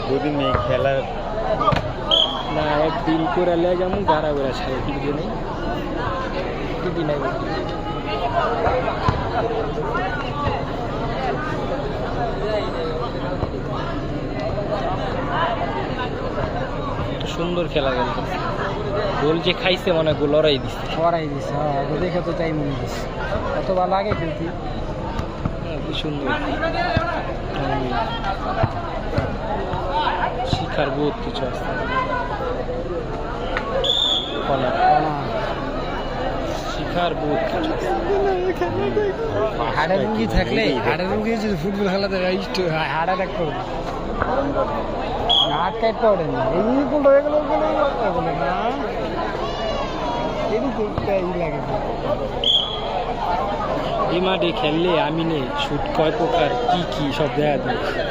দুদিন নেই খেলার না একদিন করে লে যেমন গাড়া বেড়া ছাড়ে কিন্তু নেই কি নাই সুন্দর খেলা গেল গোল যে খাইছে মানে গোল ওরাই দিচ্ছে হ্যাঁ দেখে তো তাই মনে দিচ্ছে কত ভালো লাগে খেলতে কি সুন্দর শিখার বহুত কিছু আছে শিখার বহুত কিছু হাড়ের রুগী থাকলে হাড়ের রুগী যদি ফুটবল খেলাতে হাড়া রাখতে হবে হাত কাটতে ওঠে না এই বলতে হয়ে গেল বলে না লাগে এই মাঠে খেললে আমি নেই শুট কয় প্রকার কি সব দেখা যায়